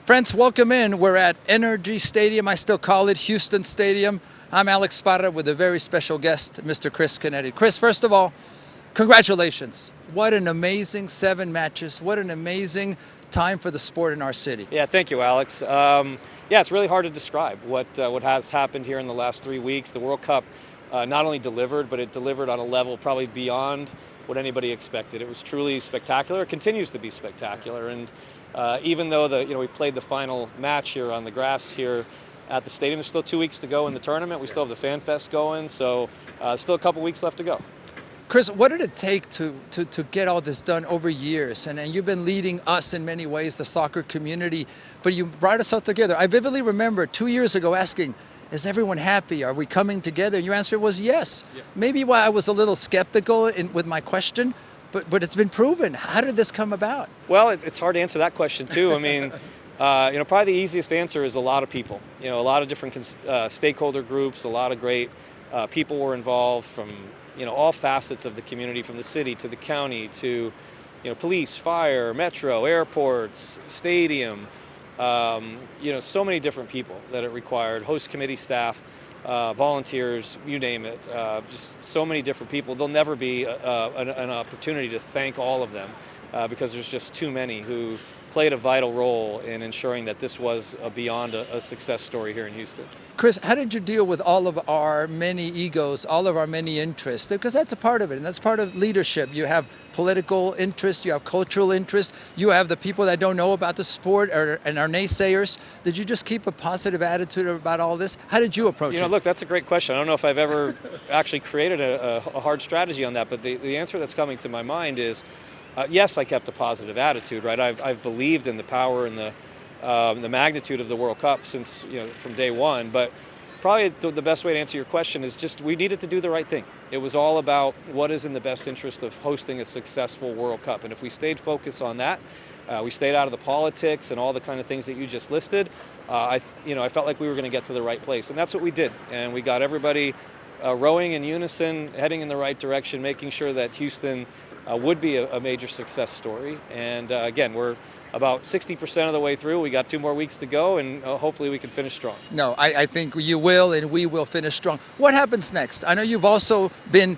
Friends, welcome in. We're at Energy Stadium. I still call it Houston Stadium. I'm Alex Spada with a very special guest, Mr. Chris Canetti. Chris, first of all, congratulations. What an amazing 7 matches. What an amazing time for the sport in our city. Yeah, thank you, Alex. It's really hard to describe what has happened here in the last 3 weeks. The World Cup not only delivered, but it delivered on a level probably beyond what anybody expected. It was truly spectacular. It continues to be spectacular. And even though we played the final match here on the grass here at the stadium, there's still 2 weeks to go in the tournament. We still have the Fan Fest going, so still a couple weeks left to go. Chris, what did it take to get all this done over years? And you've been leading us in many ways, the soccer community, but you brought us all together. I vividly remember 2 years ago asking, is everyone happy? Are we coming together? And your answer was yes. Yeah. Maybe why I was a little skeptical with my question, but it's been proven. How did this come about? Well, it's hard to answer that question too. I mean, probably the easiest answer is a lot of people. A lot of different stakeholder groups, a lot of great people were involved from all facets of the community, from the city to the county to police, fire, metro, airports, stadium. So many different people that it required, host committee staff, volunteers, you name it, just so many different people. There'll never be an opportunity to thank all of them because there's just too many who played a vital role in ensuring that this was beyond a success story here in Houston. Chris, how did you deal with all of our many egos, all of our many interests? Because that's a part of it, and that's part of leadership. You have political interest, you have cultural interest, you have the people that don't know about the sport and are naysayers. Did you just keep a positive attitude about all this? How did you approach it? Look, that's a great question. I don't know if I've ever actually created a hard strategy on that, but the answer that's coming to my mind is, yes, I kept a positive attitude, right? I've believed in the power and the magnitude of the World Cup since, from day one. But probably the best way to answer your question is just we needed to do the right thing. It was all about what is in the best interest of hosting a successful World Cup. And if we stayed focused on that, we stayed out of the politics and all the kind of things that you just listed, I felt like we were going to get to the right place. And that's what we did. And we got everybody rowing in unison, heading in the right direction, making sure that Houston would be a major success story. And again, we're about 60% of the way through. We got 2 more weeks to go, and hopefully we can finish strong. No, I think you will, and we will finish strong. What happens next? I know you've also been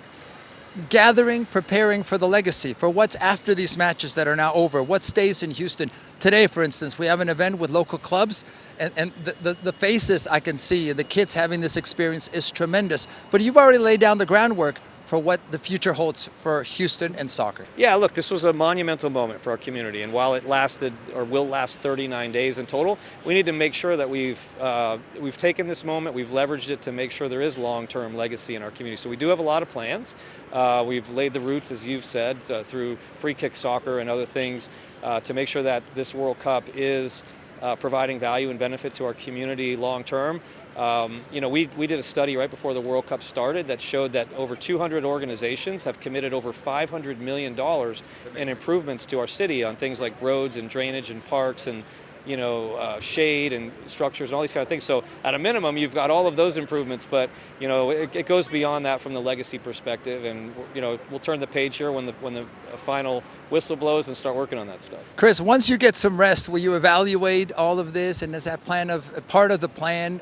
gathering, preparing for the legacy, for what's after these matches that are now over. What stays in Houston? Today, for instance, we have an event with local clubs, and the faces I can see, the kids having this experience is tremendous. But you've already laid down the groundwork for what the future holds for Houston and soccer. Yeah, look, this was a monumental moment for our community, and while it lasted or will last 39 days in total, we need to make sure that we've taken this moment, we've leveraged it to make sure there is long-term legacy in our community. So we do have a lot of plans. We've laid the roots, as you've said, through free kick soccer and other things to make sure that this World Cup is providing value and benefit to our community long-term. We did a study right before the World Cup started that showed that over 200 organizations have committed over $500 million in improvements to our city on things like roads and drainage and parks and shade and structures and all these kind of things. So at a minimum, you've got all of those improvements, but it goes beyond that from the legacy perspective. And we'll turn the page here when the final whistle blows and start working on that stuff. Chris, once you get some rest, will you evaluate all of this, and is that part of the plan?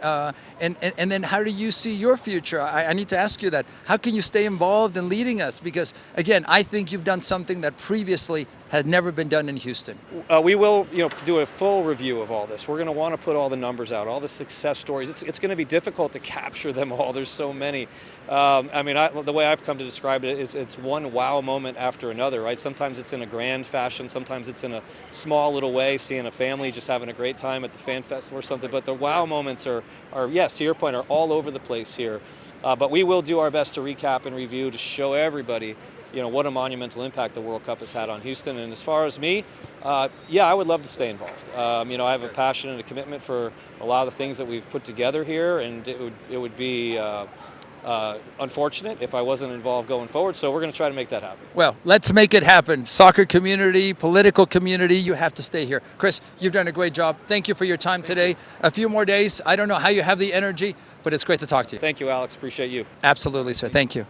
And then how do you see your future? I need to ask you that. How can you stay involved in leading us? Because again, I think you've done something that previously had never been done in Houston. We will, do a full review of all this. We're going to want to put all the numbers out, all the success stories. It's going to be difficult to capture them all. There's so many. The way I've come to describe it is it's one wow moment after another, right? Sometimes it's in a grand fashion. Sometimes it's in a small little way, seeing a family just having a great time at the Fan Fest or something. But the wow moments are yes, to your point, are all over the place here. But we will do our best to recap and review to show everybody what a monumental impact the World Cup has had on Houston. And as far as me, I would love to stay involved. I have a passion and a commitment for a lot of the things that we've put together here, and it would be unfortunate if I wasn't involved going forward. So we're going to try to make that happen. Well, let's make it happen. Soccer community, political community, you have to stay here. Chris, you've done a great job. Thank you for your time today. A few more days. I don't know how you have the energy, but it's great to talk to you. Thank you, Alex. Appreciate you. Absolutely, sir. Thank you.